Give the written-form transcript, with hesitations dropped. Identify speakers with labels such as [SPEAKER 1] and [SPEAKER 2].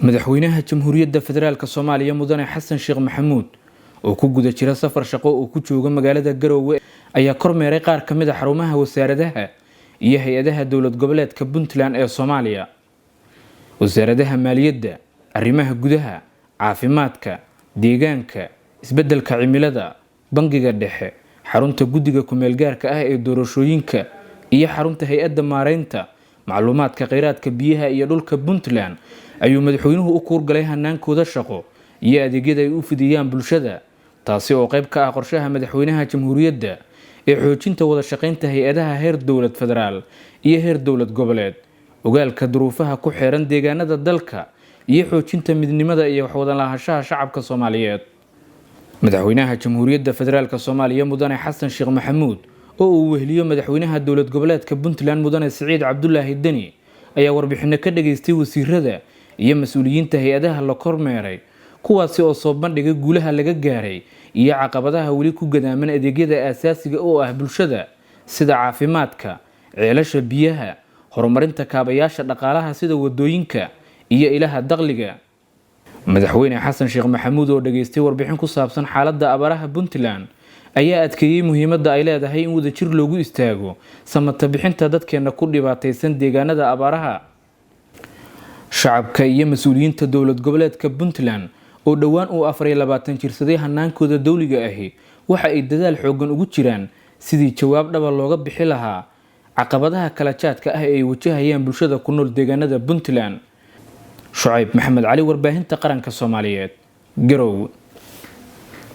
[SPEAKER 1] madaxweynaha jamhuuriyadda federaalka Soomaaliya mudane Xasan Sheekh Maxamuud oo ku guda jira safar shaqo oo ku jooga magaalada Garowe ayaa kormeeray qaar ka mid ah xarumaha wasaaradaha iyo hay'adaha dowlad goboleedka Puntland ee Soomaaliya. Wasaaradaha maaliyadda, arrimaha gudaha, caafimaadka, deegaanka, isbeddelka cimilada, bangiga dhexe, xarunta guddiga ku-meel gaarka ah ee doorashooyinka iyo xarunta hay'adda maareynta macluumaadka kheyraadka biyaha iyo dhulka Puntland ayuu madaxweynuhu u kuurgalay hanaankooda shaqo iyo adeegyada ay u fidiyaan bulshada, taasi oo qayb ka ah qorshaha madaxweynaha jamhuuriyadda ee xoojinta wada shaqeynta hay'adaha heer dowlad federaal iyo heer dowlad goboleed, ogaalka duruufaha ku xeeran deegaanada dalka iyo xoojinta midnimada iyo waxwada lahaanshaha shacabka Soomaaliyeed. madaxweynaha jamhuuriyadda federaalka Soomaaliya mudane Xasan Sheekh Maxamuud oo uu weheliyo madaxweynaha dowlad goboleedka Puntland mudane Siciid Cabdullaahi Deni ayaa warbixino ka dhageystay wasiirada iyo mas'uuliyiinta hay'adaha la kormeeray, kuwaasi oo soo bandhigay guulaha laga gaaray iyo caqabadaha weli ku gadaaman adeegyada aasaasiga oo ah bulshada sida caafimaadka, ceelasha biyaha, horumarinta kaabayaasha dhaqaalaha sida wadooyinka iyo ilaha dakhliga. madaxweyne Xasan Sheekh Maxamuud oo dhageystay warbixin ku saabsan xaaladda abaaraha Puntland ayaa adkeeyay muhiimadda ay leedahay in wadajir loogu istaago samata bixinta dadkeena ku dhibaataysan deegaanada abaaraha. shacabka iyo mas'uuliyiinta dowlad goboleedka Puntland oo dhawaan uu 24 jirsaday hanaankooda dawliga ahi waxa ay dadaal xoogan ugu jiraan sidii jawaab dhaba looga bixi lahaa caqabadaha kala jaadka ah ee ay wajahayaan bulshada ku nool deegaanada Puntland. Shucayb Maxamed Cali, warbaahinta qaranka Soomaaliyeed, Garowe.